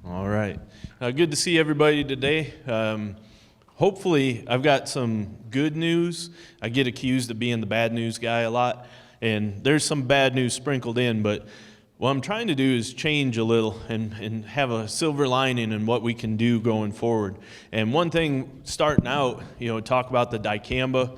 All right. Good to see everybody today. Hopefully, I've got some good news. I get accused of being the bad news guy a lot, and there's some bad news sprinkled in, but what I'm trying to do is change a little and have a silver lining in what we can do going forward. And one thing starting out, talk about the dicamba.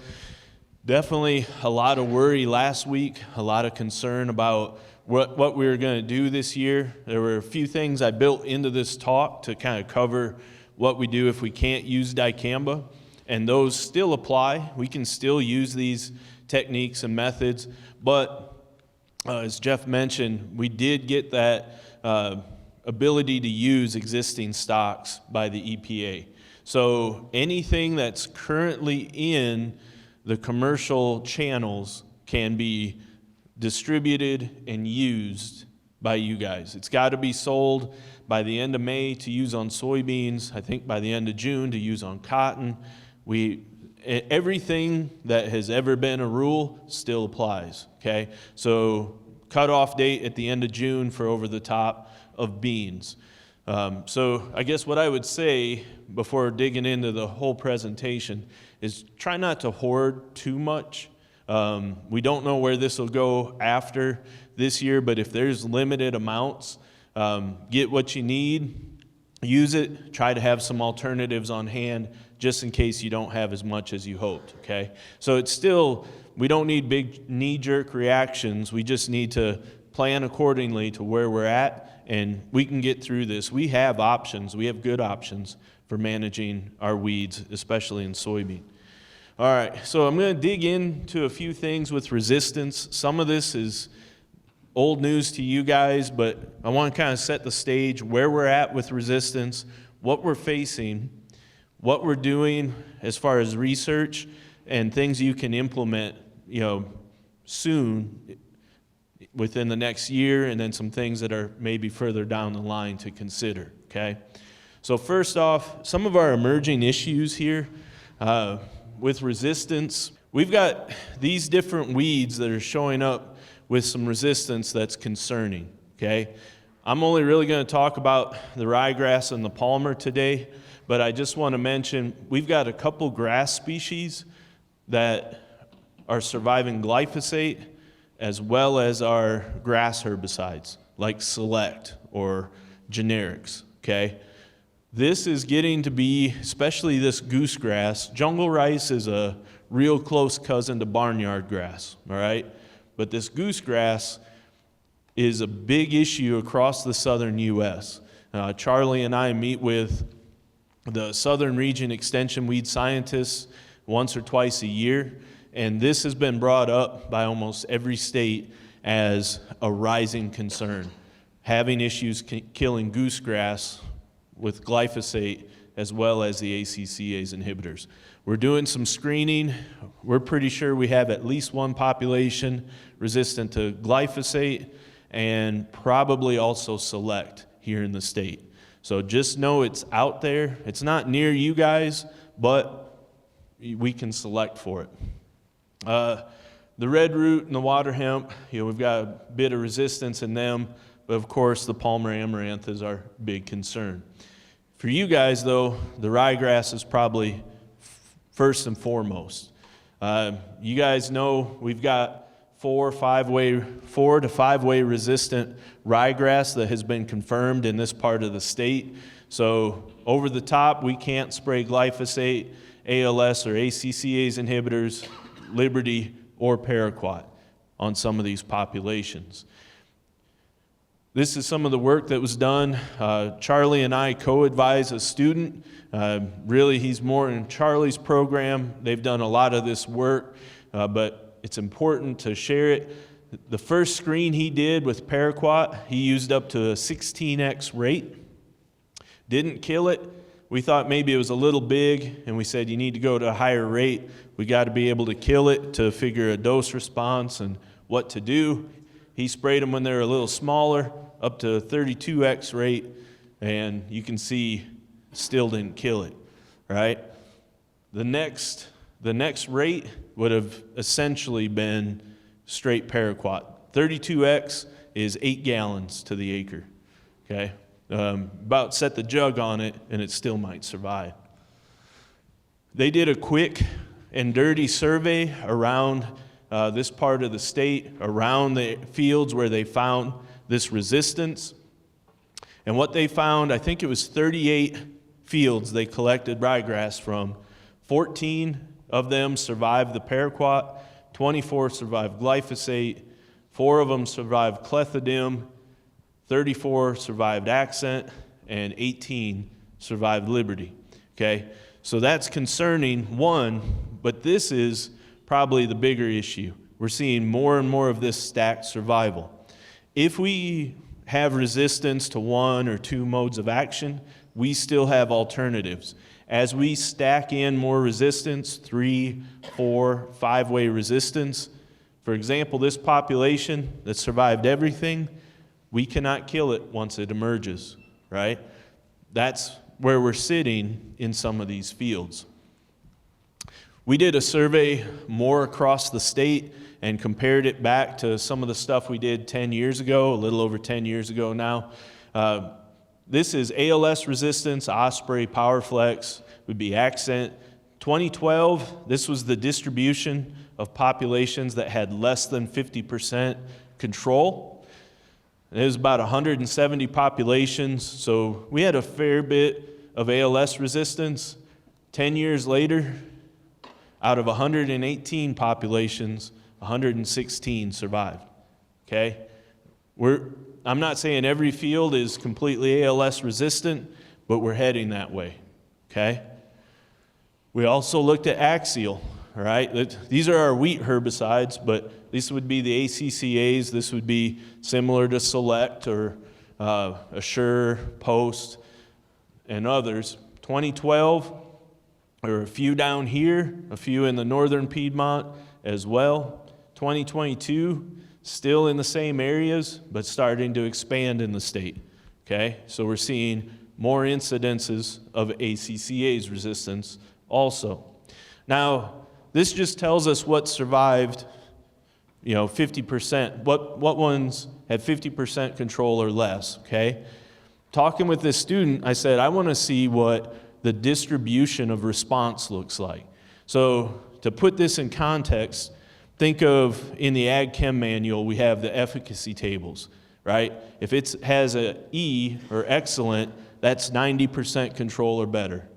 Definitely a lot of worry last week, a lot of concern about what we were going to do this year. There were a few things I built into this talk to kind of cover what we do if we can't use dicamba, and those still apply. We can still use these techniques and methods, but as Jeff mentioned, we did get that ability to use existing stocks by the EPA. So anything that's currently in the commercial channels can be distributed and used by you guys. It's got to be sold by the end of May to use on soybeans, I think by the end of June to use on cotton. Everything that has ever been a rule still applies, okay? So cutoff date at the end of June for over the top of beans. So I guess what I would say before digging into the whole presentation is try not to hoard too much. We don't know where this will go after this year, but if there's limited amounts, get what you need, use it, try to have some alternatives on hand just in case you don't have as much as you hoped, okay? So it's still, we don't need big knee-jerk reactions. We just need to plan accordingly to where we're at, and we can get through this. We have options. We have good options for managing our weeds, especially in soybean. All right, so I'm going to dig into a few things with resistance. Some of this is old news to you guys, but I want to kind of set the stage where we're at with resistance, what we're facing, what we're doing as far as research, and things you can implement, soon within the next year, and then some things that are maybe further down the line to consider, okay? So first off, some of our emerging issues here with resistance. We've got these different weeds that are showing up with some resistance that's concerning, okay? I'm only really going to talk about the ryegrass and the palmer today, but I just want to mention we've got a couple grass species that are surviving glyphosate as well as our grass herbicides like Select or generics, okay? This is getting to be, especially this goosegrass. Jungle rice is a real close cousin to barnyard grass, all right? But this goosegrass is a big issue across the southern U.S. Charlie and I meet with the Southern Region Extension weed scientists once or twice a year, and this has been brought up by almost every state as a rising concern, having issues killing goosegrass with glyphosate as well as the ACCase inhibitors. We're doing some screening. We're pretty sure we have at least one population resistant to glyphosate and probably also Select here in the state. So just know it's out there. It's not near you guys, but we can select for it. The red root and the water hemp, we've got a bit of resistance in them, but of course the palmer amaranth is our big concern. For you guys, though, the ryegrass is probably first and foremost. You guys know we've got 4 to 5-way resistant ryegrass that has been confirmed in this part of the state. So over the top, we can't spray glyphosate, ALS, or ACCase inhibitors, Liberty, or Paraquat on some of these populations. This is some of the work that was done. Charlie and I co-advise a student. Really, he's more in Charlie's program. They've done a lot of this work, but it's important to share it. The first screen he did with Paraquat, he used up to a 16x rate. Didn't kill it. We thought maybe it was a little big, and we said you need to go to a higher rate. We got to be able to kill it to figure a dose response and what to do. He sprayed them when they were a little smaller, up to a 32x rate, and you can see still didn't kill it, right? The next rate would have essentially been straight Paraquat. 32x is 8 gallons to the acre, okay? About set the jug on it, and it still might survive. They did a quick and dirty survey around this part of the state, around the fields where they found this resistance. And what they found, I think it was 38 fields they collected ryegrass from. 14 of them survived the paraquat, 24 survived glyphosate, 4 of them survived clethodim, 34 survived accent, and 18 survived liberty. Okay, so that's concerning, one, but this is probably the bigger issue. We're seeing more and more of this stacked survival. If we have resistance to 1 or 2 modes of action, we still have alternatives. As we stack in more resistance, 3, 4, 5-way resistance, for example, this population that survived everything, we cannot kill it once it emerges, right? That's where we're sitting in some of these fields. We did a survey more across the state and compared it back to some of the stuff we did 10 years ago, a little over 10 years ago now. This is ALS resistance, Osprey, PowerFlex, would be accent. 2012, this was the distribution of populations that had less than 50% control. It was about 170 populations, so we had a fair bit of ALS resistance. 10 years later, out of 118 populations, 116 survived. Okay? I'm not saying every field is completely ALS resistant, but we're heading that way. Okay? We also looked at axial. All right? These are our wheat herbicides, but this would be the ACCAs. This would be similar to Select or Assure, Post, and others. 2012, there were a few down here, a few in the northern Piedmont as well. 2022, still in the same areas, but starting to expand in the state. Okay? So we're seeing more incidences of ACCA's resistance also. Now, this just tells us what survived, 50%. What ones had 50% control or less, okay? Talking with this student, I said, I want to see what the distribution of response looks like. So to put this in context, think of in the Ag Chem manual, we have the efficacy tables, right? If it has an E or excellent, that's 90% control or better.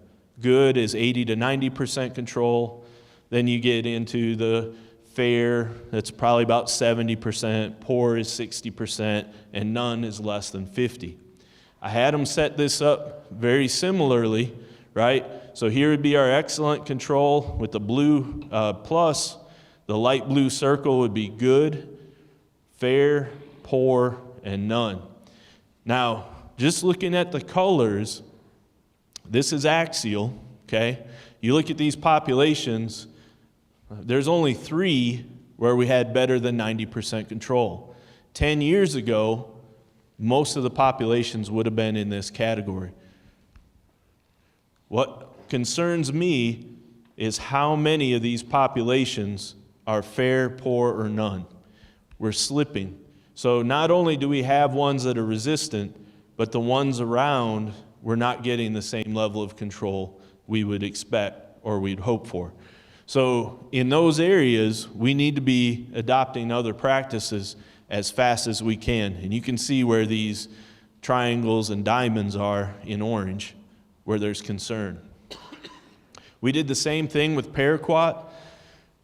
Good is 80 to 90% control. Then you get into the fair, that's probably about 70%, poor is 60%, and none is less than 50. I had them set this up very similarly, right? So here would be our excellent control with the blue plus. The light blue circle would be good, fair, poor, and none. Now, just looking at the colors, this is axial, okay? You look at these populations, there's only 3 where we had better than 90% control. 10 years ago, most of the populations would have been in this category. What concerns me is how many of these populations are fair, poor, or none. We're slipping. So not only do we have ones that are resistant, but the ones around, we're not getting the same level of control we would expect or we'd hope for. So in those areas, we need to be adopting other practices as fast as we can. And you can see where these triangles and diamonds are in orange, where there's concern. We did the same thing with paraquat.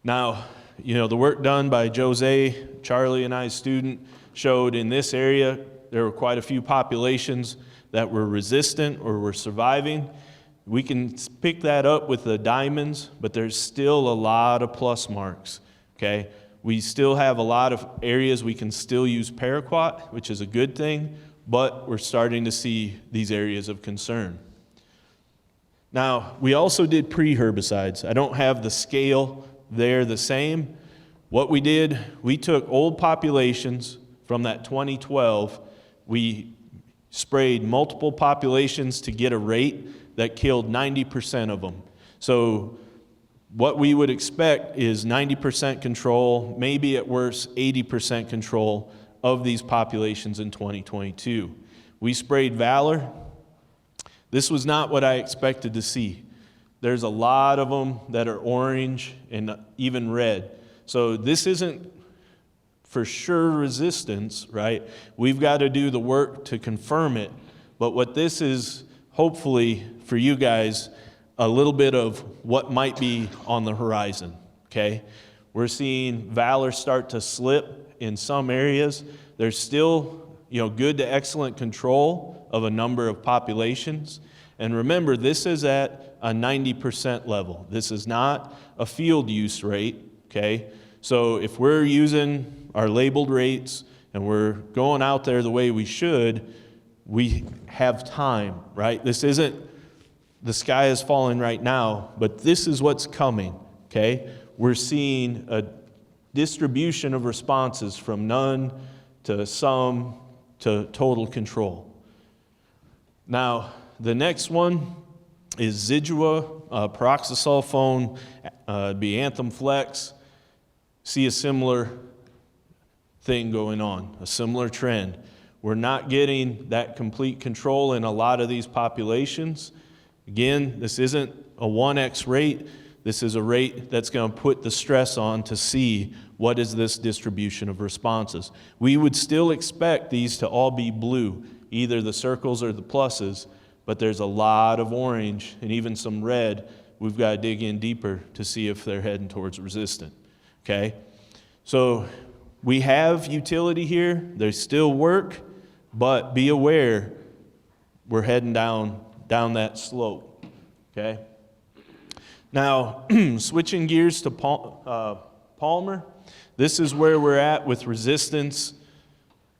Now, the work done by Jose, Charlie, and I's student showed in this area, there were quite a few populations that were resistant or were surviving. We can pick that up with the diamonds, but there's still a lot of plus marks, okay? We still have a lot of areas we can still use paraquat, which is a good thing, but we're starting to see these areas of concern. Now, we also did pre-herbicides. I don't have the scale there the same. What we did, we took old populations from that 2012, we sprayed multiple populations to get a rate that killed 90% of them. So what we would expect is 90% control, maybe at worst 80% control of these populations in 2022. We sprayed Valor. This was not what I expected to see. There's a lot of them that are orange and even red. So this isn't for sure resistance, right? We've got to do the work to confirm it. But what this is, hopefully, for you guys, a little bit of what might be on the horizon, okay? We're seeing Valor start to slip in some areas. There's still, good to excellent control of a number of populations. And remember, this is at a 90% level. This is not a field use rate, okay? So if we're using our labeled rates and we're going out there the way we should, we have time, right? This isn't the sky is falling right now, but this is what's coming, okay? We're seeing a distribution of responses from none to some to total control. Now, the next one is Zidua, peroxysulfone, be Anthem Flex. See a similar thing going on, a similar trend. We're not getting that complete control in a lot of these populations. Again, this isn't a 1x rate. This is a rate that's going to put the stress on to see what is this distribution of responses. We would still expect these to all be blue, either the circles or the pluses, but there's a lot of orange and even some red. We've got to dig in deeper to see if they're heading towards resistant, okay? So we have utility here. There's still work, but be aware we're heading down that slope, okay? Now, switching gears to Palmer, this is where we're at with resistance.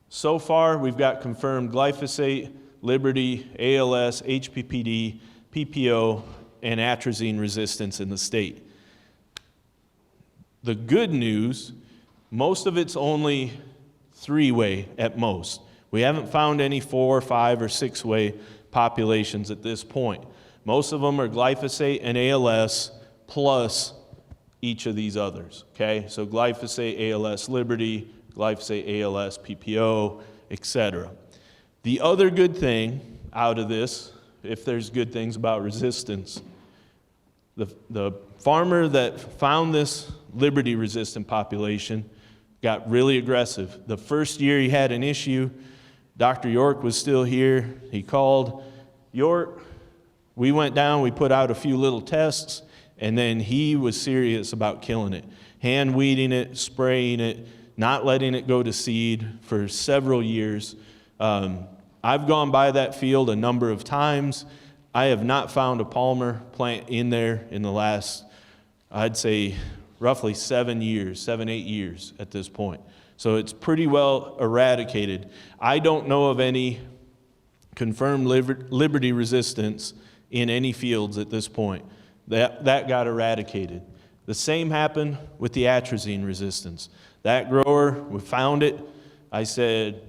So far, we've got confirmed glyphosate, Liberty, ALS, HPPD, PPO, and atrazine resistance in the state. The good news, most of it's only 3-way at most. We haven't found any 4, 5, or 6-way populations at this point. Most of them are glyphosate and ALS plus each of these others, okay? So glyphosate, ALS, Liberty, glyphosate, ALS, PPO, etc. The other good thing out of this, if there's good things about resistance, the farmer that found this Liberty resistant population got really aggressive. The first year he had an issue, Dr. York was still here. He called York. We went down, we put out a few little tests, and then he was serious about killing it. Hand weeding it, spraying it, not letting it go to seed for several years. I've gone by that field a number of times. I have not found a Palmer plant in there in the last, I'd say, roughly 7 years, 8 years at this point. So it's pretty well eradicated. I don't know of any confirmed Liberty resistance in any fields at this point. That got eradicated. The same happened with the atrazine resistance. That grower, we found it. I said,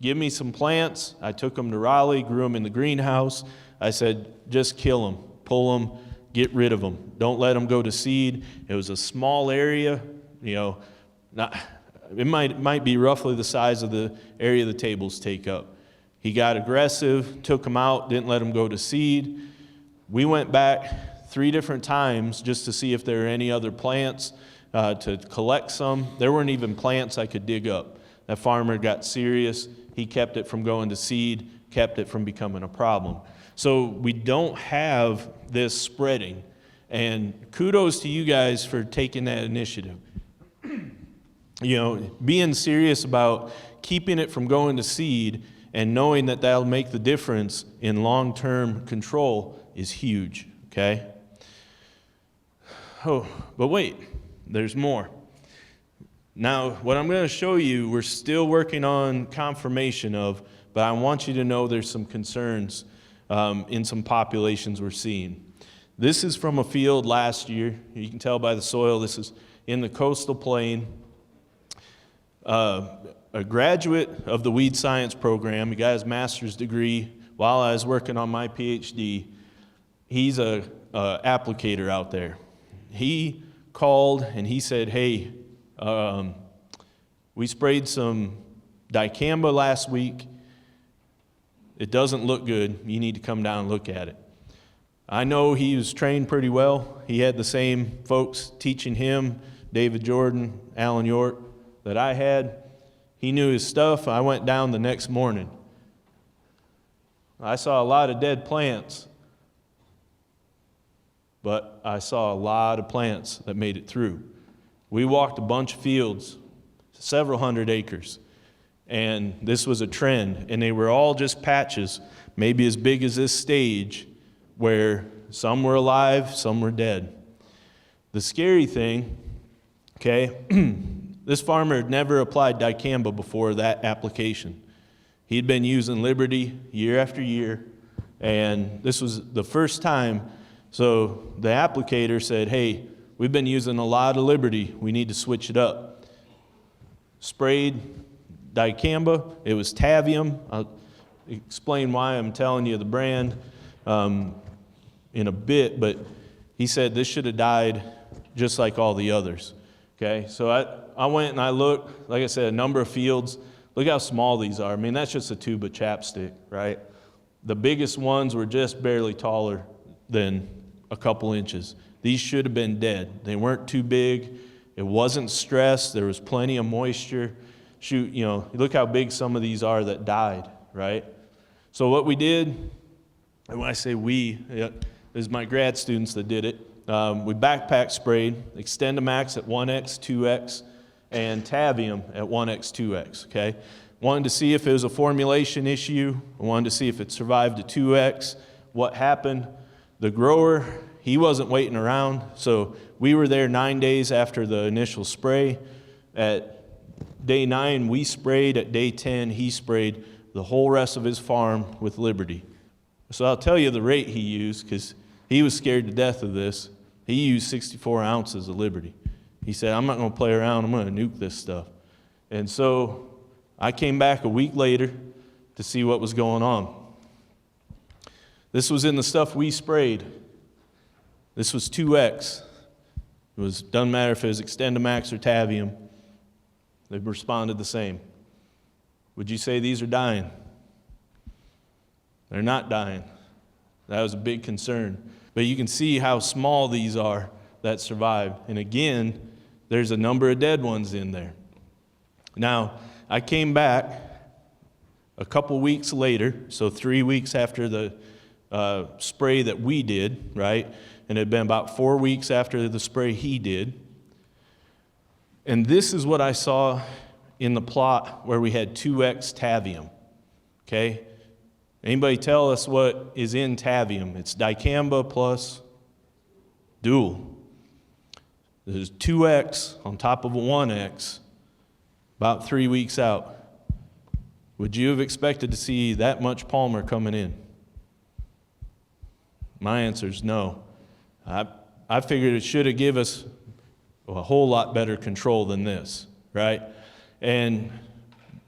give me some plants. I took them to Raleigh, grew them in the greenhouse. I said, just kill them, pull them, get rid of them. Don't let them go to seed. It was a small area, it might be roughly the size of the area the tables take up. He got aggressive, took them out, didn't let them go to seed. We went back 3 different times just to see if there were any other plants to collect some. There weren't even plants I could dig up. That farmer got serious. He kept it from going to seed, kept it from becoming a problem. So we don't have this spreading. And kudos to you guys for taking that initiative. Being serious about keeping it from going to seed and knowing that that'll make the difference in long-term control is huge, okay? Oh, but wait, there's more. Now, what I'm going to show you, we're still working on confirmation of, but I want you to know there's some concerns in some populations we're seeing. This is from a field last year. You can tell by the soil, this is in the coastal plain. A graduate of the weed science program, he got his master's degree while I was working on my PhD. He's a applicator out there. He called and he said, hey, we sprayed some dicamba last week. It doesn't look good. You need to come down and look at it. I know he was trained pretty well. He had the same folks teaching him, David Jordan, Alan York, that I had. He knew his stuff. I went down the next morning. I saw a lot of dead plants, but I saw a lot of plants that made it through. We walked a bunch of fields, several hundred acres, and this was a trend, and they were all just patches, maybe as big as this stage, where some were alive, some were dead. The scary thing, okay, this farmer had never applied dicamba before that application. He'd been using Liberty year after year, and this was the first time. So the applicator said, hey, we've been using a lot of Liberty. We need to switch it up. Sprayed dicamba. It was Tavium. I'll explain why I'm telling you the brand in a bit, but he said this should have died just like all the others. Okay, so I went and I looked, like I said, a number of fields. Look how small these are. I mean, that's just a tube of chapstick, right? The biggest ones were just barely taller than a couple inches. These should have been dead. They weren't too big. It wasn't stressed. There was plenty of moisture. Shoot, look how big some of these are that died, right? So what we did, and when I say we, it was my grad students that did it. We backpack sprayed Extendamax at 1x, 2x, and Tavium at 1x, 2x, okay? Wanted to see if it was a formulation issue. I wanted to see if it survived a 2x. What happened? The grower, he wasn't waiting around, so we were there 9 days after the initial spray. At day 9, we sprayed. At day 10, he sprayed the whole rest of his farm with Liberty. So I'll tell you the rate he used, because he was scared to death of this. He used 64 ounces of Liberty. He said, I'm not going to play around. I'm going to nuke this stuff. And so I came back a week later to see what was going on. This was in the stuff we sprayed. This was 2X. Doesn't matter if it was Extendamax or Tavium. They responded the same. Would you say these are dying? They're not dying. That was a big concern. But you can see how small these are that survived. And again, there's a number of dead ones in there. Now, I came back a couple weeks later, so 3 weeks after the spray that we did, right? And it had been about 4 weeks after the spray he did. And this is what I saw in the plot where we had 2X Tavium, okay? Anybody tell us what is in Tavium? It's dicamba plus dual. There's 2X on top of a 1X about 3 weeks out. Would you have expected to see that much Palmer coming in? My answer is no. I figured it should have given us a whole lot better control than this, right? And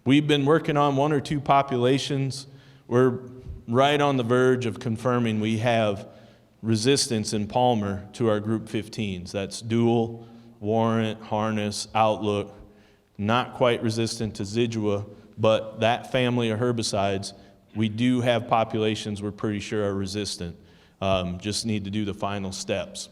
we've been working on 1 or 2 populations. We're right on the verge of confirming we have resistance in Palmer to our group 15s. That's Dual, Warrant, Harness, Outlook. Not quite resistant to Zidua, but that family of herbicides, we do have populations we're pretty sure are resistant. Just need to do the final steps.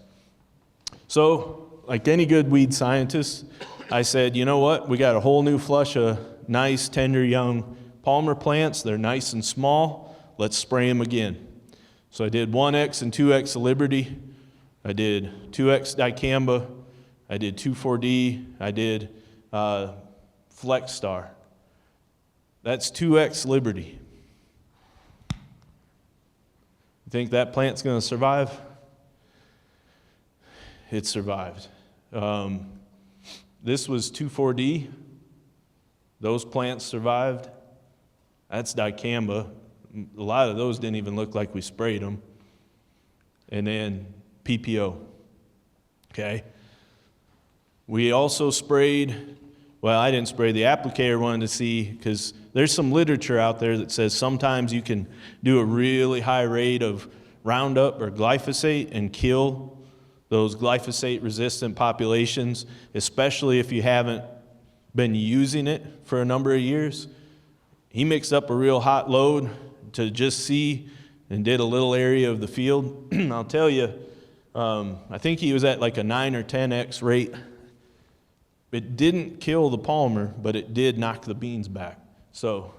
So, like any good weed scientist, I said, you know what? We got a whole new flush of nice, tender, young Palmer plants. They're nice and small. Let's spray them again. So I did 1X and 2X of Liberty. I did 2X dicamba. I did 2,4-D. I did Flex Star. That's 2X Liberty. You think that plant's going to survive? It survived. This was 2,4-D. Those plants survived. That's dicamba. A lot of those didn't even look like we sprayed them. And then PPO. Okay. We also sprayed, well, I didn't spray, the applicator wanted to see, because there's some literature out there that says sometimes you can do a really high rate of Roundup or glyphosate and kill those glyphosate-resistant populations, especially if you haven't been using it for a number of years. He mixed up a real hot load, to just see, and did a little area of the field. I'll tell you, I think he was at like a 9 or 10x rate. It didn't kill the palmer, but it did knock the beans back. So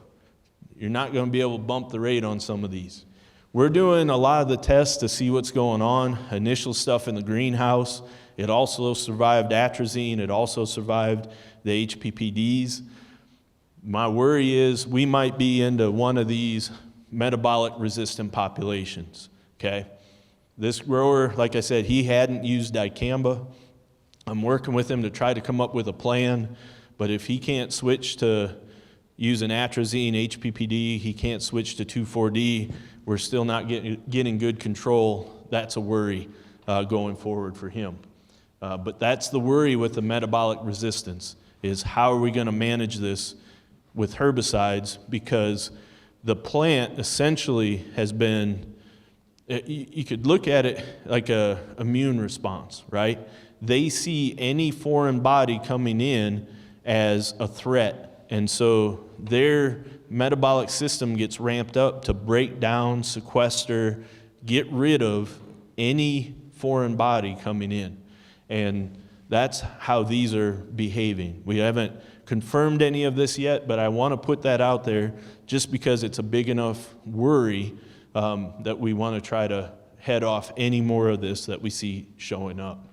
you're not going to be able to bump the rate on some of these. We're doing a lot of the tests to see what's going on. Initial stuff in the greenhouse. It also survived atrazine. It also survived the HPPDs. My worry is we might be into one of these metabolic resistant populations, okay? This grower, like I said, he hadn't used dicamba. I'm working with him to try to come up with a plan, but if he can't switch to using atrazine, HPPD, he can't switch to 2,4-D, we're still not getting good control. That's a worry going forward for him. But that's the worry with the metabolic resistance, is how are we going to manage this with herbicides, because the plant essentially has been, you could look at it like a immune response, right? They see any foreign body coming in as a threat, and so their metabolic system gets ramped up to break down, sequester, get rid of any foreign body coming in. And that's how these are behaving. We haven't confirmed any of this yet, but I want to put that out there just because it's a big enough worry that we want to try to head off any more of this that we see showing up.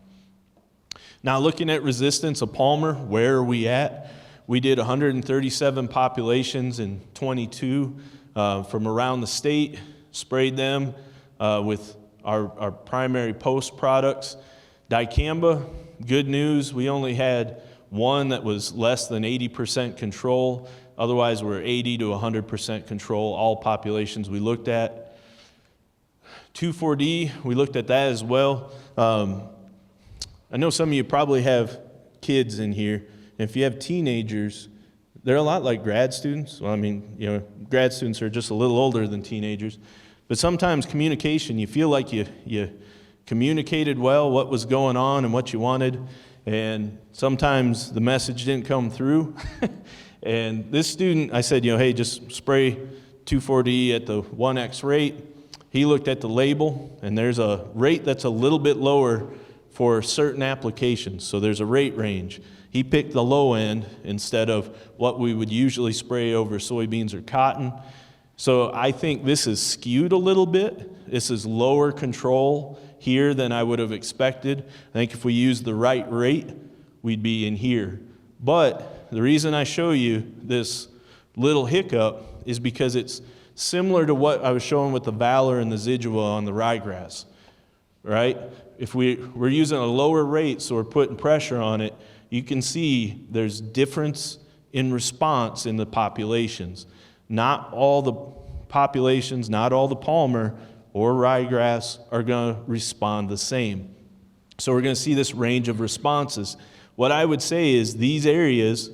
Now, looking at resistance of palmer, where are we at? We did 137 populations in 22 from around the state, sprayed them with our primary post products. Dicamba, good news, we only had one that was less than 80% control. Otherwise, we're 80 to 100% control, all populations we looked at. 2,4-D, we looked at that as well. I know some of you probably have kids in here. And if you have teenagers, they're a lot like grad students. Well, I mean, you know, grad students are just a little older than teenagers. But sometimes communication, you feel like you communicated well what was going on and what you wanted, and sometimes the message didn't come through. And this student, I said, hey, just spray 2,4-D at the 1x rate. He looked at the label, and there's a rate that's a little bit lower for certain applications, so there's a rate range. He picked the low end instead of what we would usually spray over soybeans or cotton. So I think this is skewed a little bit. This is lower control here than I would have expected. I think if we used the right rate, we'd be in here. But the reason I show you this little hiccup is because it's similar to what I was showing with the Valor and the Zidua on the ryegrass, right? If we're using a lower rate, so we're putting pressure on it, you can see there's difference in response in the populations. Not all the populations, not all the palmer or ryegrass are going to respond the same. So we're going to see this range of responses. What I would say is these areas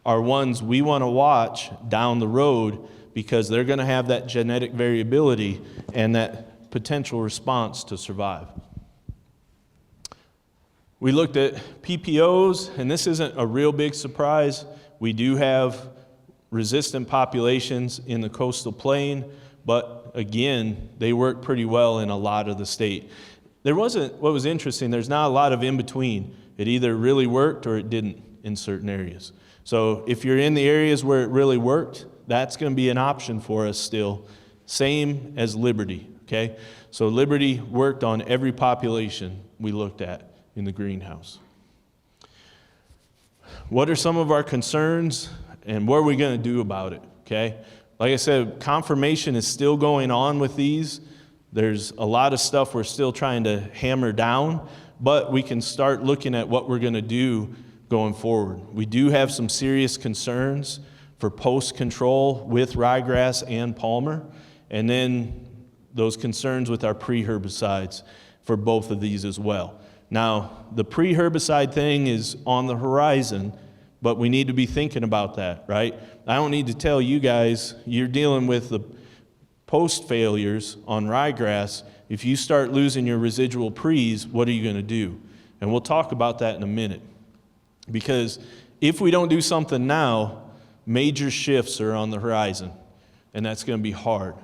are ones we want to watch down the road because they're going to have that genetic variability and that potential response to survive. We looked at PPOs, and this isn't a real big surprise. We do have resistant populations in the coastal plain, but again, they work pretty well in a lot of the state. What was interesting, there's not a lot of in between. It either really worked or it didn't in certain areas. So if you're in the areas where it really worked, that's going to be an option for us still. Same as Liberty, okay? So Liberty worked on every population we looked at in the greenhouse. What are some of our concerns and what are we going to do about it, okay? Like I said, confirmation is still going on with these. There's a lot of stuff we're still trying to hammer down, but we can start looking at what we're going to do going forward. We do have some serious concerns for post control with ryegrass and palmer, and then those concerns with our pre-herbicides for both of these as well. Now, the pre-herbicide thing is on the horizon, but we need to be thinking about that, right? I don't need to tell you guys, you're dealing with the post failures on ryegrass. If you start losing your residual pre's, what are you going to do? And we'll talk about that in a minute. Because if we don't do something now, major shifts are on the horizon, and that's going to be hard.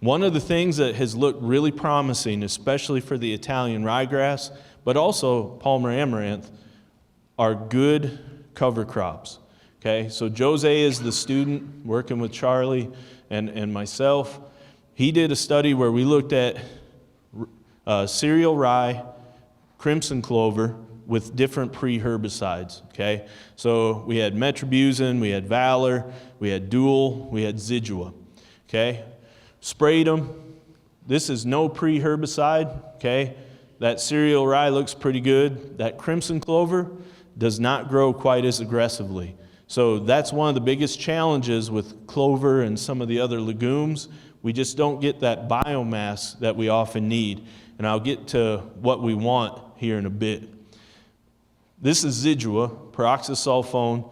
One of the things that has looked really promising, especially for the Italian ryegrass, but also Palmer amaranth, are good cover crops. Okay, so Jose is the student working with Charlie and myself. He did a study where we looked at cereal rye, crimson clover with different pre-herbicides. Okay, so we had metribuzin, we had Valor, we had Dual, we had Zidua. Okay, sprayed them. This is no pre-herbicide. Okay, that cereal rye looks pretty good. That crimson clover does not grow quite as aggressively. So that's one of the biggest challenges with clover and some of the other legumes. We just don't get that biomass that we often need. And I'll get to what we want here in a bit. This is Zidua, peroxysulfone.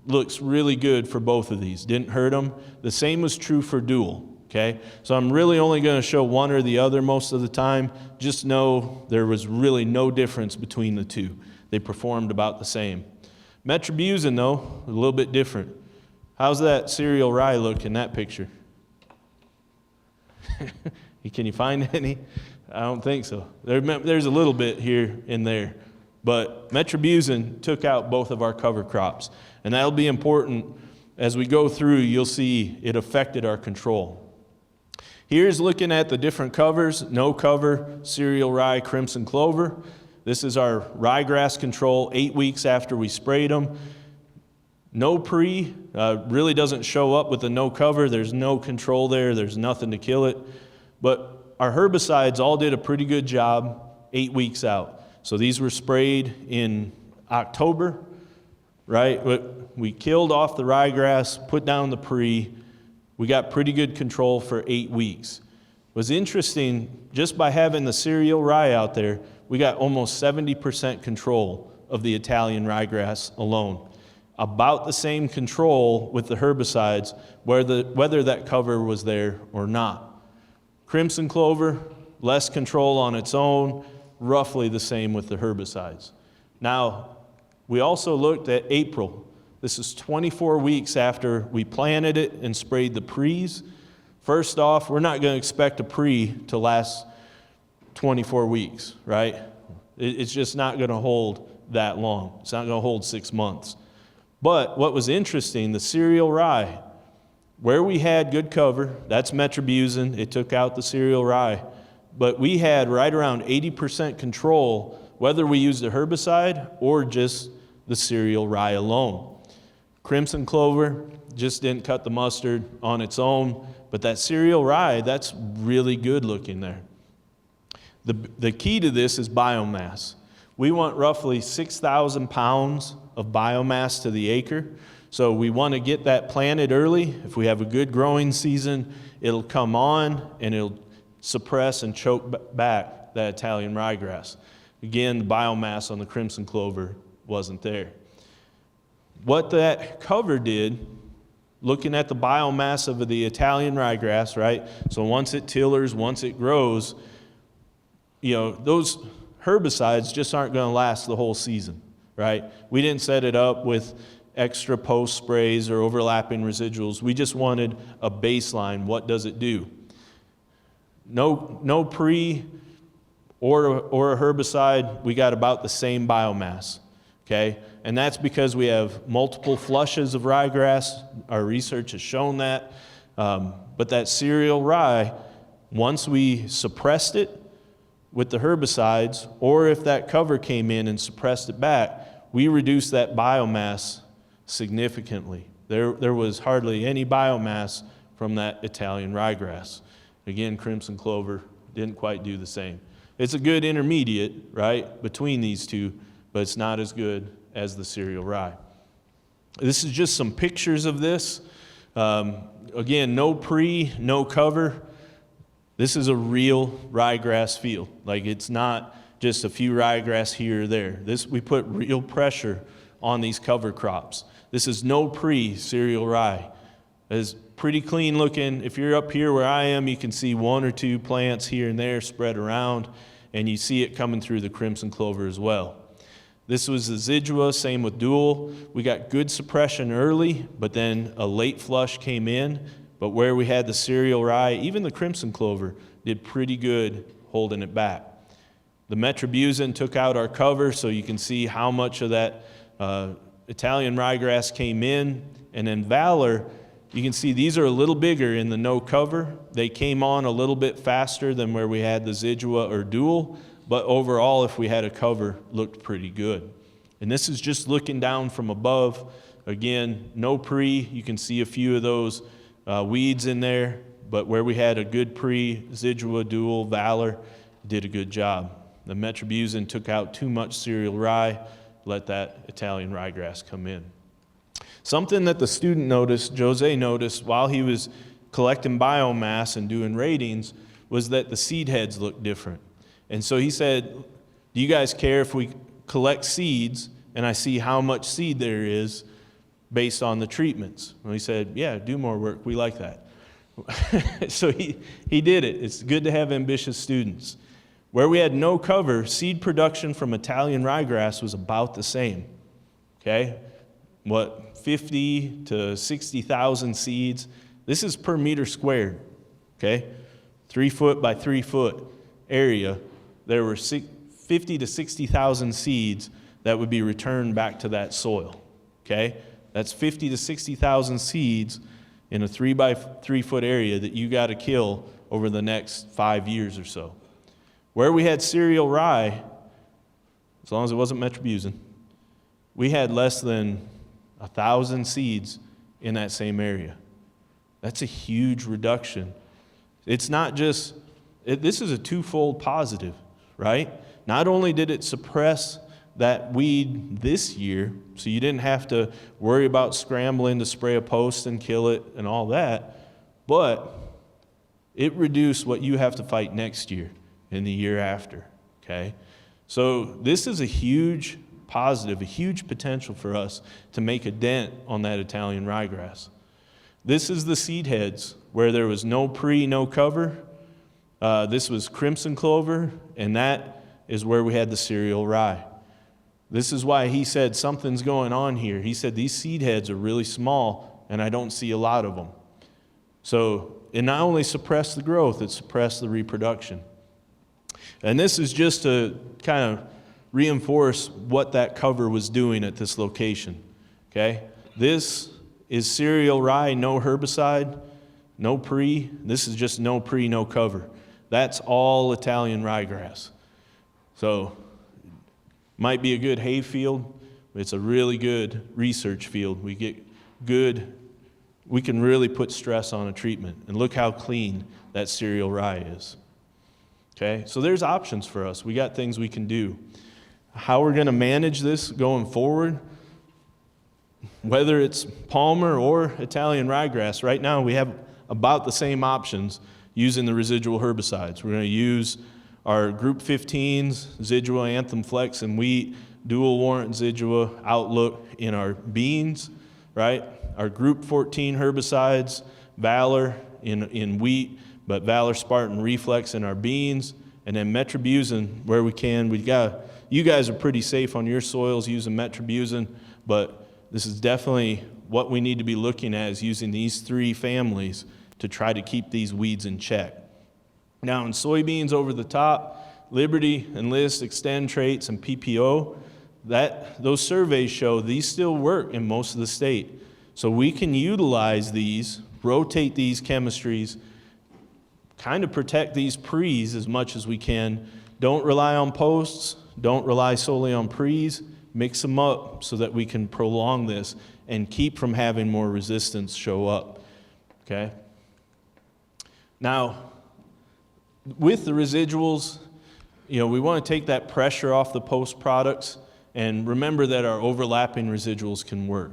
Looks really good for both of these. Didn't hurt them. The same was true for Dual. Okay? So I'm really only going to show one or the other most of the time. Just know there was really no difference between the two. They performed about the same. Metribuzin, though, a little bit different. How's that cereal rye look in that picture? Can you find any? I don't think so. There's a little bit here and there. But metribuzin took out both of our cover crops. And that'll be important as we go through. You'll see it affected our control. Here's looking at the different covers. No cover, cereal rye, crimson clover. This is our ryegrass control 8 weeks after we sprayed them. No pre, really doesn't show up with the no cover. There's no control there. There's nothing to kill it. But our herbicides all did a pretty good job 8 weeks out. So these were sprayed in October, right? We killed off the ryegrass, put down the pre. We got pretty good control for 8 weeks. It was interesting, just by having the cereal rye out there, we got almost 70% control of the Italian ryegrass alone. About the same control with the herbicides, whether that cover was there or not. Crimson clover, less control on its own, roughly the same with the herbicides. Now, we also looked at April. This is 24 weeks after we planted it and sprayed the pre's. First off, we're not going to expect a pre to last 24 weeks, right? It's just not going to hold that long. It's not going to hold 6 months. But what was interesting, the cereal rye, where we had good cover, that's metribuzin. It took out the cereal rye. But we had right around 80% control, whether we used a herbicide or just the cereal rye alone. Crimson clover just didn't cut the mustard on its own. But that cereal rye, that's really good looking there. The key to this is biomass. We want roughly 6,000 pounds of biomass to the acre. So we want to get that planted early. If we have a good growing season, it'll come on and it'll suppress and choke back that Italian ryegrass. Again, the biomass on the crimson clover wasn't there. What that cover did, looking at the biomass of the Italian ryegrass, right? So once it tillers, once it grows, those herbicides just aren't going to last the whole season, right? We didn't set it up with extra post sprays or overlapping residuals. We just wanted a baseline. What does it do? No pre or a herbicide. We got about the same biomass, okay? And that's because we have multiple flushes of ryegrass. Our research has shown that. But that cereal rye, once we suppressed it with the herbicides, or if that cover came in and suppressed it back, we reduced that biomass significantly. There was hardly any biomass from that Italian ryegrass. Again, crimson clover didn't quite do the same. It's a good intermediate, right, between these two, but it's not as good as the cereal rye. This is just some pictures of this. Again, no pre, no cover. This is a real ryegrass field. Like, it's not just a few ryegrass here or there. We put real pressure on these cover crops. This is no pre cereal rye. It's pretty clean looking. If you're up here where I am, you can see one or two plants here and there spread around, and you see it coming through the crimson clover as well. This was the Zidua, same with Dual. We got good suppression early, but then a late flush came in. But where we had the cereal rye, even the crimson clover did pretty good holding it back. The metribuzin took out our cover, so you can see how much of that Italian ryegrass came in. And then Valor, you can see these are a little bigger in the no cover. They came on a little bit faster than where we had the Zidua or dual, but overall, if we had a cover, looked pretty good. And this is just looking down from above. Again, no pre. You can see a few of those weeds in there, but where we had a good pre, Zidua, dual, Valor did a good job. The metribuzin took out too much cereal rye, let that Italian ryegrass come in. Something that the student noticed, Jose noticed, while he was collecting biomass and doing ratings, was that the seed heads looked different. And so he said, do you guys care if we collect seeds and I see how much seed there is based on the treatments? And he said, yeah, do more work. We like that. So he did it. It's good to have ambitious students. Where we had no cover, seed production from Italian ryegrass was about the same. Okay? 50 to 60,000 seeds. This is per meter squared. Okay? 3 foot by 3 foot area. There were 50 to 60,000 seeds that would be returned back to that soil. Okay? That's 50 to 60,000 seeds in a 3 by 3 foot area that you got to kill over the next 5 years or so. Where we had cereal rye, as long as it wasn't metribuzin, we had less than 1,000 seeds in that same area. That's a huge reduction. It's not just, this is a twofold positive, right? Not only did it suppress that weed this year, so you didn't have to worry about scrambling to spray a post and kill it and all that, but it reduced what you have to fight next year and the year after, okay? So this is a huge positive, a huge potential for us to make a dent on that Italian ryegrass. This is the seed heads where there was no pre, no cover. This was crimson clover, and that is where we had the cereal rye. This is why he said something's going on here. He said these seed heads are really small, and I don't see a lot of them. So it not only suppressed the growth, it suppressed the reproduction. And this is just to kind of reinforce what that cover was doing at this location. Okay? This is cereal rye, no herbicide, no pre. This is just no pre, no cover. That's all Italian ryegrass. So might be a good hay field, but it's a really good research field. We can really put stress on a treatment. And look how clean that cereal rye is. Okay, so there's options for us. We got things we can do. How we're going to manage this going forward, whether it's Palmer or Italian ryegrass, right now we have about the same options using the residual herbicides. We're going to use our Group 15s, Zidua, Anthem Flex, and wheat, dual warrant Zidua, Outlook in our beans, right? Our Group 14 herbicides, Valor in wheat, but Valor Spartan Reflex in our beans, and then metribuzin where we can. You guys are pretty safe on your soils using metribuzin, but this is definitely what we need to be looking at, is using these 3 families to try to keep these weeds in check. Now in soybeans over the top, Liberty, Enlist, Extend traits, and PPO, those surveys show these still work in most of the state. So we can utilize these, rotate these chemistries, kind of protect these pre's as much as we can. Don't rely on posts. Don't rely solely on pre's. Mix them up so that we can prolong this and keep from having more resistance show up. Okay? Now, with the residuals, we want to take that pressure off the post products, and remember that our overlapping residuals can work,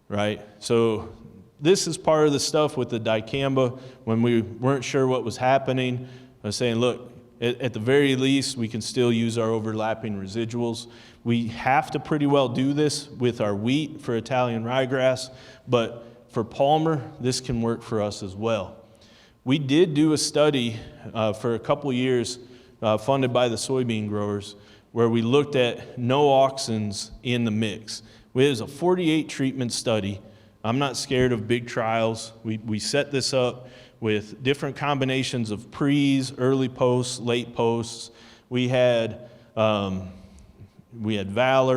right? So this is part of the stuff with the dicamba. When we weren't sure what was happening, I was saying, look, at the very least, we can still use our overlapping residuals. We have to pretty well do this with our wheat for Italian ryegrass, but for Palmer, this can work for us as well. We did do a study for a couple years funded by the soybean growers where we looked at no auxins in the mix. It was a 48 treatment study I'm not scared of big trials. We set this up with different combinations of pre's, early posts, late posts. We had Valor,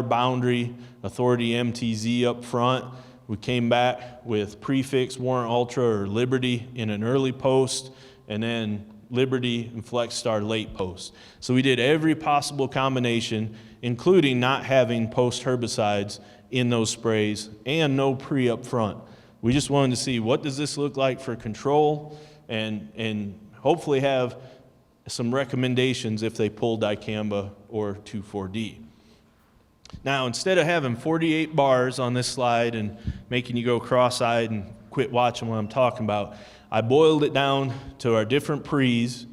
Boundary, Authority, MTZ up front. We came back with Prefix, Warrant Ultra, or Liberty in an early post, and then Liberty and Flex Star late post. So we did every possible combination, including not having post herbicides in those sprays and no pre up front. We just wanted to see what does this look like for control, and hopefully have some recommendations if they pull dicamba or 2,4-D. Now, instead of having 48 bars on this slide and making you go cross-eyed and quit watching what I'm talking about, I boiled it down to our different pre's.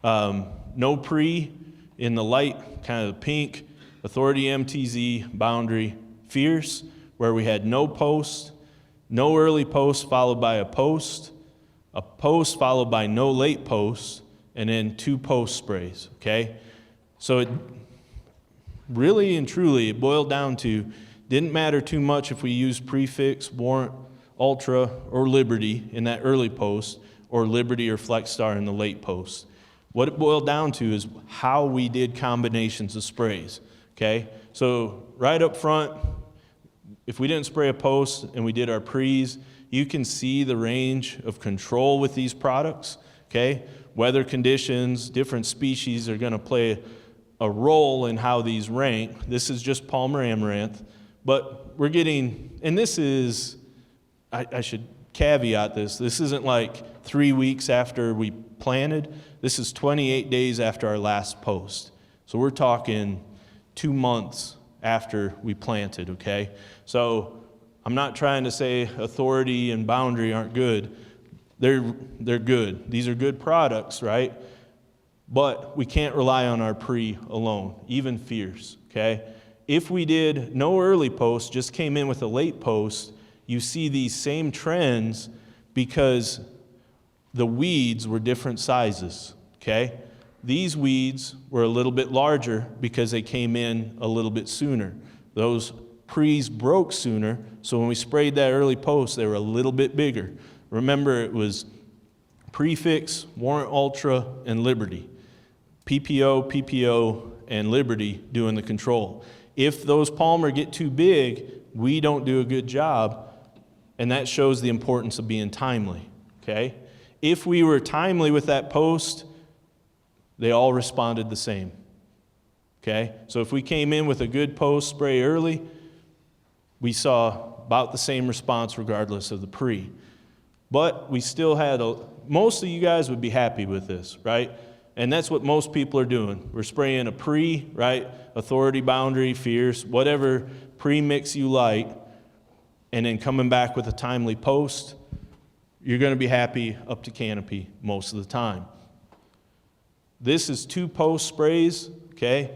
No pre in the light, kind of the pink, Authority, MTZ, Boundary, Fierce, where we had no post, no early post followed by a post followed by no late post, and then 2 post sprays, okay? So it really and truly, it boiled down to, didn't matter too much if we used Prefix, Warrant, Ultra, or Liberty in that early post, or Liberty or Flex Star in the late post. What it boiled down to is how we did combinations of sprays, okay? So right up front, if we didn't spray a post and we did our pre's, you can see the range of control with these products, okay? Weather conditions, different species are gonna play a role in how these rank. This is just Palmer Amaranth, but we're getting, and this is, I should caveat this isn't like 3 weeks after we planted. This is 28 days after our last post. So we're talking 2 months after we planted, okay? So I'm not trying to say Authority and Boundary aren't good. They're good. These are good products, right? But we can't rely on our pre alone, even Fierce, okay? If we did no early post, just came in with a late post, you see these same trends because the weeds were different sizes, okay? These weeds were a little bit larger because they came in a little bit sooner. Those pre's broke sooner, so when we sprayed that early post, they were a little bit bigger. Remember, it was Prefix, Warrant Ultra, and Liberty. PPO, and Liberty doing the control. If those Palmer get too big, we don't do a good job, and that shows the importance of being timely, okay? If we were timely with that post, they all responded the same, okay? So if we came in with a good post spray early, we saw about the same response regardless of the pre. But we still had, most of you guys would be happy with this, right? And that's what most people are doing. We're spraying a pre, right? Authority, Boundary, Fierce, whatever pre-mix you like, and then coming back with a timely post, you're going to be happy up to canopy most of the time. This is 2 post sprays, okay?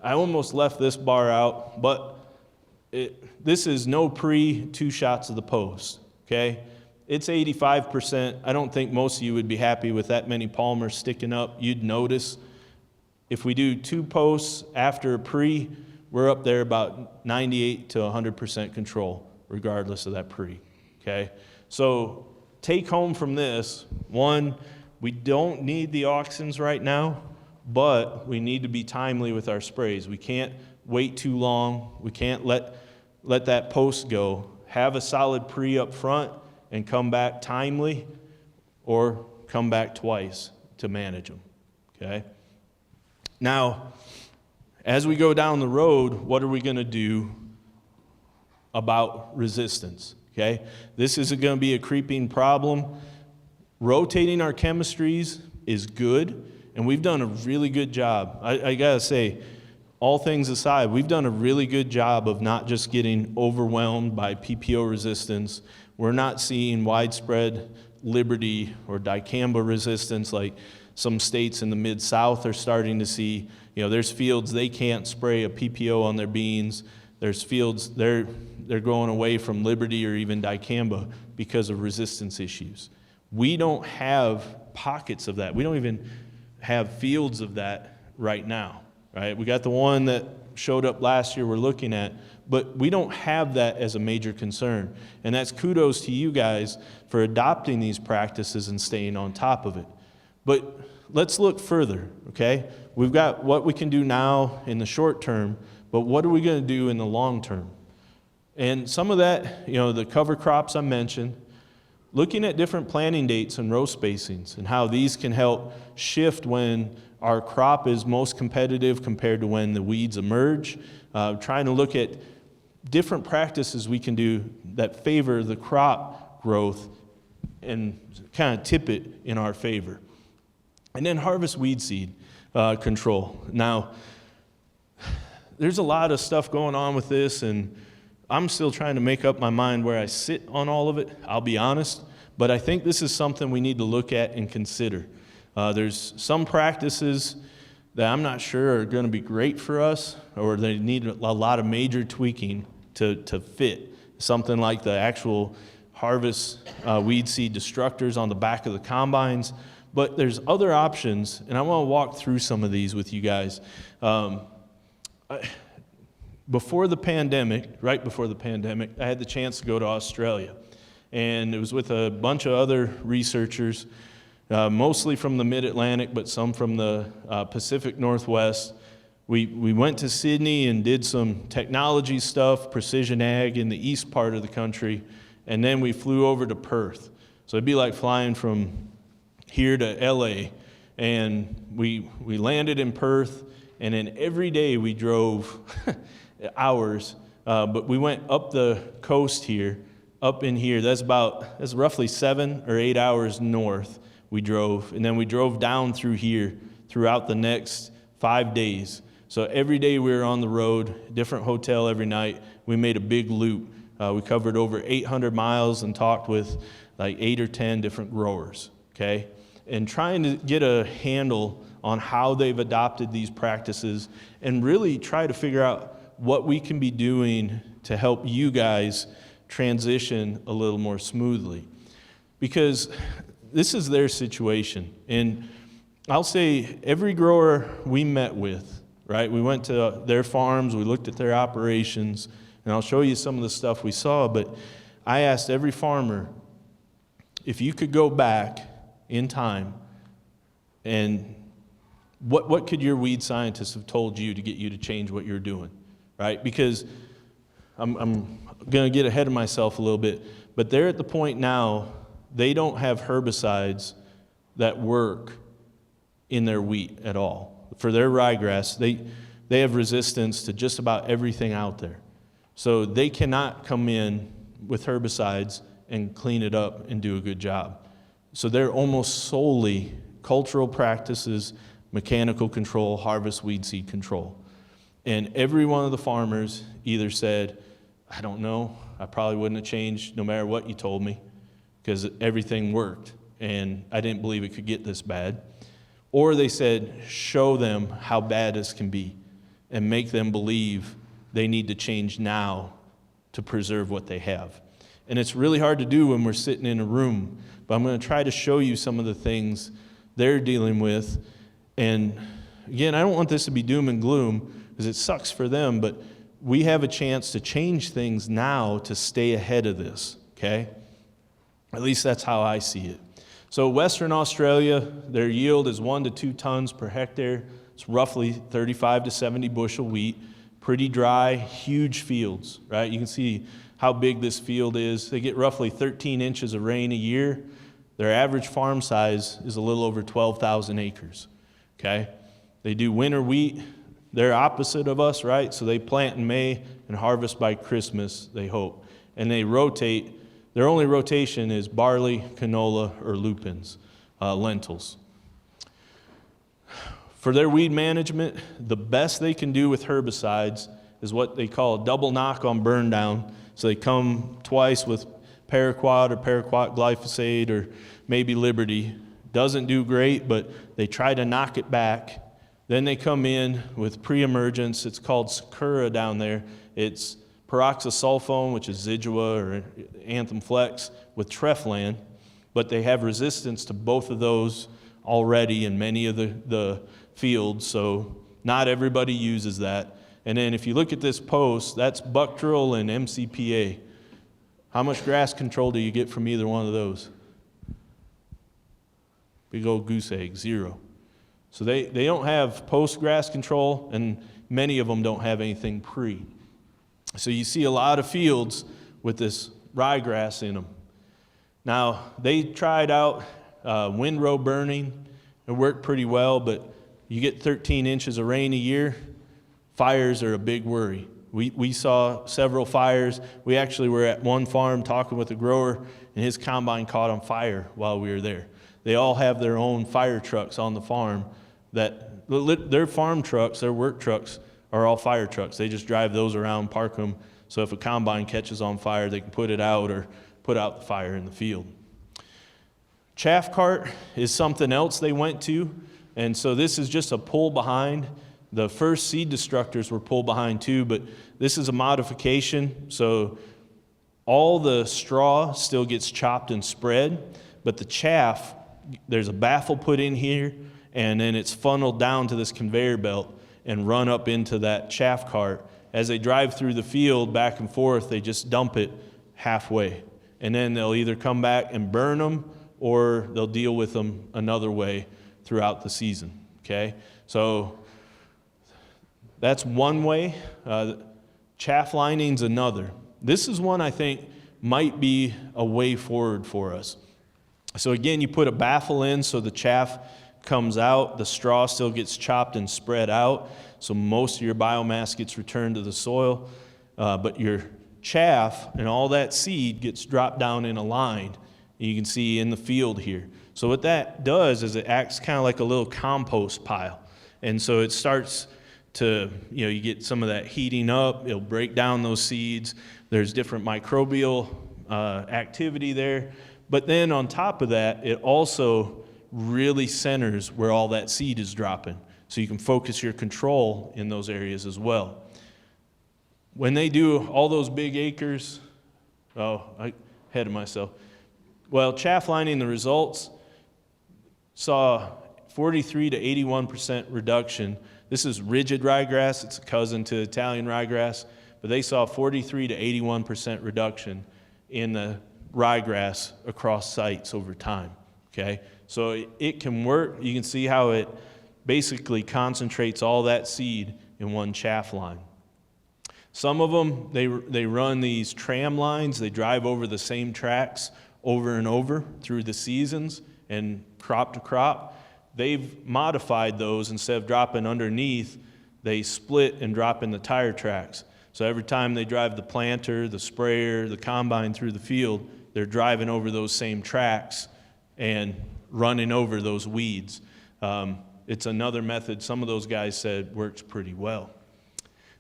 I almost left this bar out, but this is no pre, 2 shots of the post, okay? It's 85%. I don't think most of you would be happy with that many Palmers sticking up. You'd notice. If we do 2 posts after a pre, we're up there about 98 to 100% control, regardless of that pre, okay? So take home from this, 1, we don't need the auxins right now, but we need to be timely with our sprays. We can't wait too long. We can't let that post go. Have a solid pre up front and come back timely, or come back twice to manage them, okay? Now, as we go down the road, what are we going to do about resistance, okay? This isn't going to be a creeping problem. Rotating our chemistries is good, and we've done a really good job. I got to say, all things aside, we've done a really good job of not just getting overwhelmed by PPO resistance. We're not seeing widespread Liberty or dicamba resistance like some states in the Mid-South are starting to see. You know, there's fields they can't spray a PPO on their beans. There's fields they're going away from Liberty or even dicamba because of resistance issues. We don't have pockets of that. We don't even have fields of that right now, right? We got the one that showed up last year we're looking at, but we don't have that as a major concern. And that's kudos to you guys for adopting these practices and staying on top of it. But let's look further, okay? We've got what we can do now in the short term, but what are we going to do in the long term? And some of that, the cover crops I mentioned, looking at different planting dates and row spacings and how these can help shift when our crop is most competitive compared to when the weeds emerge, trying to look at different practices we can do that favor the crop growth and kind of tip it in our favor. And then harvest weed seed control. Now, there's a lot of stuff going on with this, and I'm still trying to make up my mind where I sit on all of it, I'll be honest, but I think this is something we need to look at and consider. There's some practices that I'm not sure are going to be great for us, or they need a lot of major tweaking to fit. Something like the actual harvest weed seed destructors on the back of the combines. But there's other options, and I want to walk through some of these with you guys. Before the pandemic, right before the pandemic, I had the chance to go to Australia. And it was with a bunch of other researchers, mostly from the Mid-Atlantic, but some from the Pacific Northwest. We went to Sydney and did some technology stuff, precision ag in the east part of the country, and then we flew over to Perth. So it'd be like flying from here to LA, and we landed in Perth, and then every day we drove hours, but we went up the coast here, up in here. That's roughly 7 or 8 hours north we drove, and then we drove down through here throughout the next 5 days. So every day we were on the road, different hotel every night. We made a big loop. We covered over 800 miles and talked with like 8 or 10 different growers, okay? And trying to get a handle on how they've adopted these practices and really try to figure out what we can be doing to help you guys transition a little more smoothly. Because this is their situation. And I'll say every grower we met with, right, we went to their farms, we looked at their operations, and I'll show you some of the stuff we saw, but I asked every farmer, if you could go back in time, and what could your weed scientists have told you to get you to change what you're doing, right? Because I'm going to get ahead of myself a little bit, but they're at the point now, they don't have herbicides that work in their wheat at all. For their ryegrass, they have resistance to just about everything out there. So they cannot come in with herbicides and clean it up and do a good job. So they're almost solely cultural practices, mechanical control, harvest weed seed control. And every one of the farmers either said, I don't know, I probably wouldn't have changed no matter what you told me, because everything worked and I didn't believe it could get this bad. Or they said, show them how bad this can be and make them believe they need to change now to preserve what they have. And it's really hard to do when we're sitting in a room, but I'm going to try to show you some of the things they're dealing with. And again, I don't want this to be doom and gloom because it sucks for them, but we have a chance to change things now to stay ahead of this, okay? At least that's how I see it. So Western Australia, their yield is 1 to 2 tons per hectare. It's roughly 35 to 70 bushel wheat, pretty dry, huge fields, right? You can see how big this field is. They get roughly 13 inches of rain a year. Their average farm size is a little over 12,000 acres, okay? They do winter wheat. They're opposite of us, right? So they plant in May and harvest by Christmas, they hope. And they rotate. Their only rotation is barley, canola, or lupins, lentils. For their weed management, the best they can do with herbicides is what they call a double knock on burn down. So they come twice with paraquat or paraquat glyphosate or maybe Liberty. Doesn't do great, but they try to knock it back. Then they come in with pre-emergence. It's called Sakura down there. It's peroxysulfone, which is Zidua or Anthem Flex, with Treflan, but they have resistance to both of those already in many of the fields, so not everybody uses that. And then if you look at this post, that's Buctril and MCPA. How much grass control do you get from either one of those? Big old goose egg, 0. So they don't have post grass control, and many of them don't have anything pre. So you see a lot of fields with this ryegrass in them. Now, they tried out windrow burning. It worked pretty well, but you get 13 inches of rain a year, fires are a big worry. We saw several fires. We actually were at one farm talking with a grower, and his combine caught on fire while we were there. They all have their own fire trucks on the farm that their farm trucks, their work trucks, are all fire trucks. They just drive those around, park them, so if a combine catches on fire, they can put it out or put out the fire in the field. Chaff cart is something else they went to, and so this is just a pull behind. The first seed destructors were pull behind too, but this is a modification, so all the straw still gets chopped and spread, but the chaff, there's a baffle put in here, and then it's funneled down to this conveyor belt and run up into that chaff cart. As they drive through the field back and forth, they just dump it halfway. And then they'll either come back and burn them, or they'll deal with them another way throughout the season, okay? So that's one way. Chaff lining's another. This is one I think might be a way forward for us. So again, you put a baffle in so the chaff comes out, the straw still gets chopped and spread out, so most of your biomass gets returned to the soil, but your chaff and all that seed gets dropped down in a line. You can see in the field here. So what that does is it acts kind of like a little compost pile, and so it starts to, you get some of that heating up, it'll break down those seeds, there's different microbial activity there, but then on top of that, it also really centers where all that seed is dropping. So you can focus your control in those areas as well. When they do all those big acres, I ahead of myself. Well, chaff lining, the results saw 43 to 81% reduction. This is rigid ryegrass. It's a cousin to Italian ryegrass, but they saw 43 to 81% reduction in the ryegrass across sites over time, okay? So it can work. You can see how it basically concentrates all that seed in one chaff line. Some of them, they run these tram lines. They drive over the same tracks over and over through the seasons and crop to crop. They've modified those. Instead of dropping underneath, they split and drop in the tire tracks. So every time they drive the planter, the sprayer, the combine through the field, they're driving over those same tracks and running over those weeds. It's another method some of those guys said works pretty well.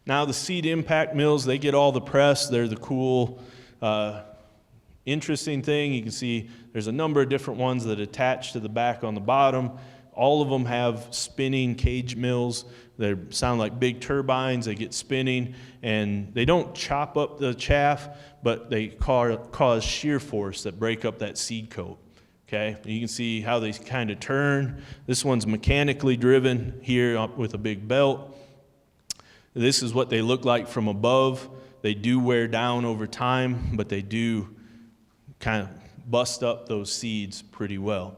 Now the seed impact mills, they get all the press. They're the cool, interesting thing. You can see there's a number of different ones that attach to the back on the bottom. All of them have spinning cage mills. They sound like big turbines. They get spinning, and they don't chop up the chaff, but they cause shear force that break up that seed coat. Okay, you can see how they kind of turn. This one's mechanically driven here up with a big belt. This is what they look like from above. They do wear down over time, but they do kind of bust up those seeds pretty well.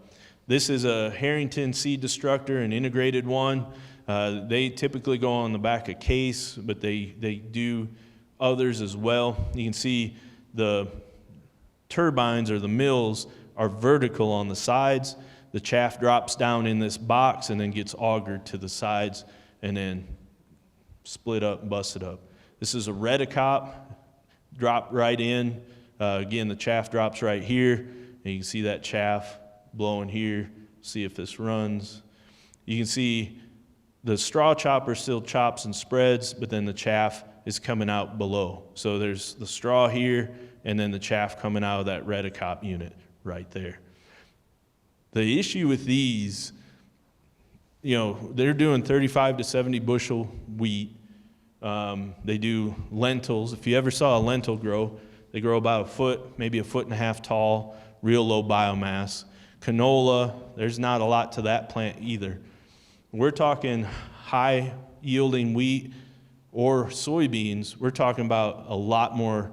This is a Harrington seed destructor, an integrated one. They typically go on the back of case, but they do others as well. You can see the turbines or the mills are vertical on the sides. The chaff drops down in this box and then gets augured to the sides and then split up and busted up. This is a Redicop, drop right in. Again, the chaff drops right here, and you can see that chaff blowing here. See if this runs. You can see the straw chopper still chops and spreads, but then the chaff is coming out below. So there's the straw here, and then the chaff coming out of that Redicop unit right there. The issue with these, they're doing 35 to 70 bushel wheat. They do lentils. If you ever saw a lentil grow, they grow about a foot, maybe a foot and a half tall, real low biomass. Canola, there's not a lot to that plant either. We're talking high yielding wheat, or soybeans, we're talking about a lot more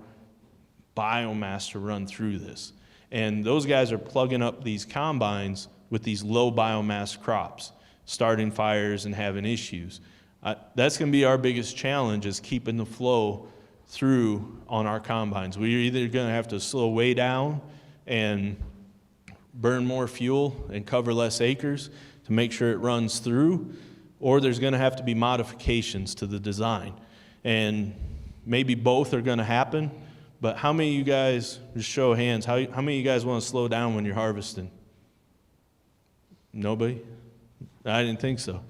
biomass to run through this. And those guys are plugging up these combines with these low biomass crops, starting fires and having issues. That's going to be our biggest challenge, is keeping the flow through on our combines. We're either going to have to slow way down and burn more fuel and cover less acres to make sure it runs through, or there's going to have to be modifications to the design. And maybe both are going to happen, but how many of you guys, just show of hands, how many of you guys want to slow down when you're harvesting? Nobody? I didn't think so.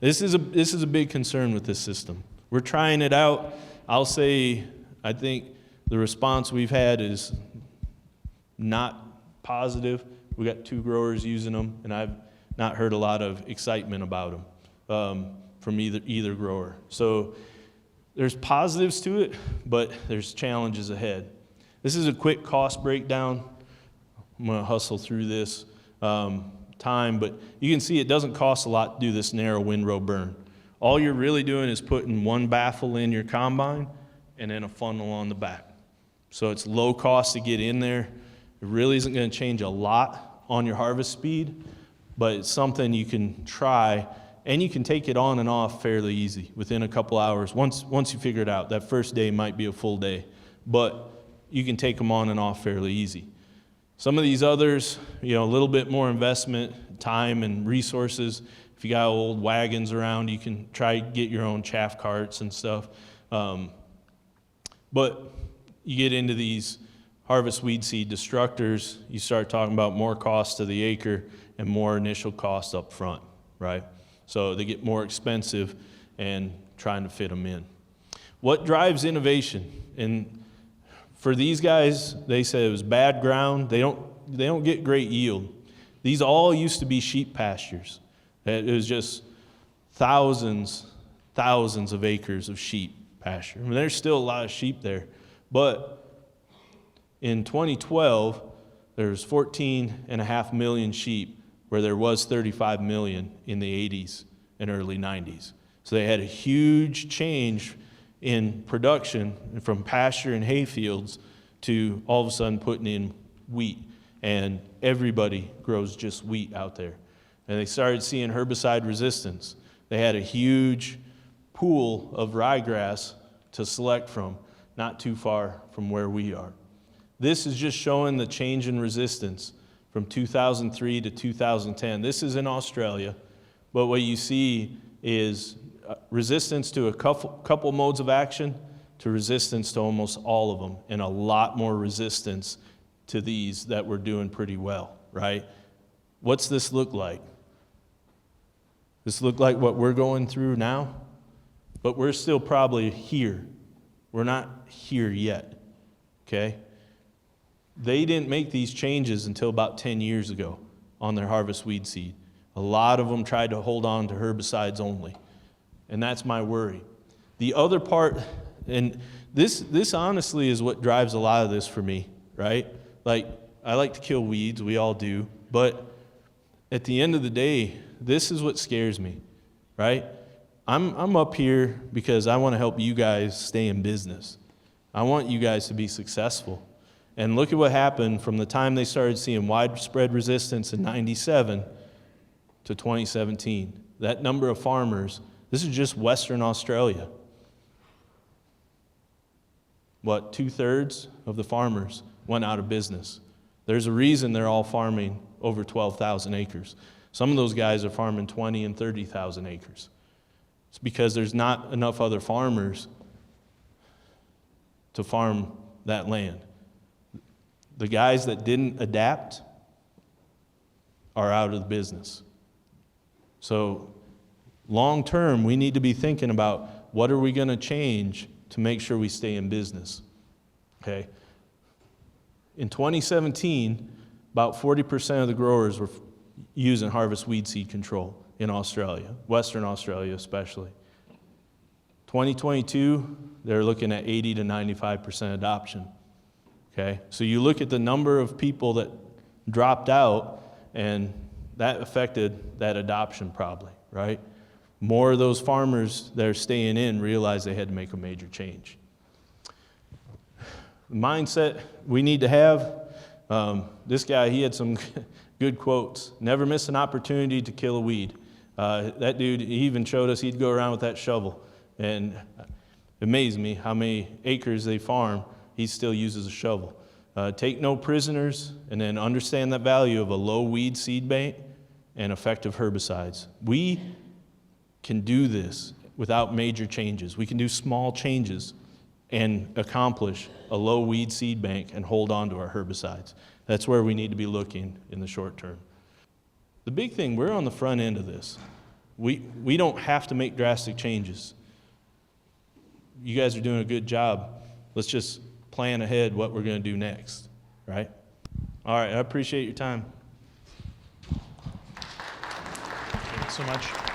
This is a big concern with this system. We're trying it out. I'll say, I think the response we've had is not positive. We got 2 growers using them, and I've not heard a lot of excitement about them from either grower. So there's positives to it, but there's challenges ahead. This is a quick cost breakdown. I'm going to hustle through this time, but you can see it doesn't cost a lot to do this narrow windrow burn. All you're really doing is putting one baffle in your combine and then a funnel on the back. So it's low cost to get in there. It really isn't going to change a lot on your harvest speed, but it's something you can try, and you can take it on and off fairly easy within a couple hours. Once you figure it out, that first day might be a full day, but you can take them on and off fairly easy. Some of these others, a little bit more investment, time and resources. If you got old wagons around, you can try to get your own chaff carts and stuff. But you get into these harvest weed seed destructors, you start talking about more cost to the acre and more initial cost up front, right? So they get more expensive and trying to fit them in. What drives innovation? And for these guys, they said it was bad ground. They don't get great yield. These all used to be sheep pastures. It was just thousands of acres of sheep pasture. I mean, there's still a lot of sheep there. But in 2012, there's 14.5 million sheep, where there was 35 million in the 80s and early 90s. So they had a huge change in production from pasture and hay fields to all of a sudden putting in wheat. And everybody grows just wheat out there. And they started seeing herbicide resistance. They had a huge pool of ryegrass to select from, not too far from where we are. This is just showing the change in resistance from 2003 to 2010. This is in Australia, but what you see is resistance to a couple modes of action to resistance to almost all of them, and a lot more resistance to these that were doing pretty well, right? What's this look like? This look like what we're going through now? But we're still probably here. We're not here yet, okay? They didn't make these changes until about 10 years ago on their harvest weed seed. A lot of them tried to hold on to herbicides only, and that's my worry. The other part, and this honestly is what drives a lot of this for me, right? Like, I like to kill weeds, we all do, but at the end of the day, this is what scares me, right? I'm up here because I want to help you guys stay in business. I want you guys to be successful. And look at what happened from the time they started seeing widespread resistance in 97 to 2017. That number of farmers, this is just Western Australia. What, 2/3 of the farmers went out of business. There's a reason they're all farming over 12,000 acres. Some of those guys are farming 20 and 30,000 acres. It's because there's not enough other farmers to farm that land. The guys that didn't adapt are out of the business. So long term, we need to be thinking about what are we going to change to make sure we stay in business, okay? In 2017, about 40% of the growers were using harvest weed seed control in Australia, Western Australia especially. 2022, they're looking at 80 to 95% adoption. Okay, so you look at the number of people that dropped out, and that affected that adoption probably, right? more of those farmers that are staying in realize they had to make a major change. The mindset we need to have, this guy, he had some good quotes. Never miss an opportunity to kill a weed. That dude, he even showed us he'd go around with that shovel. And it amazed me how many acres they farm, he still uses a shovel. Take no prisoners, and then understand the value of a low weed seed bank and effective herbicides. We can do this without major changes. We can do small changes and accomplish a low weed seed bank and hold on to our herbicides. That's where we need to be looking in the short term. The big thing, we're on the front end of this. We don't have to make drastic changes. You guys are doing a good job. Let's just plan ahead what we're going to do next, right? All right, I appreciate your time. Thanks so much.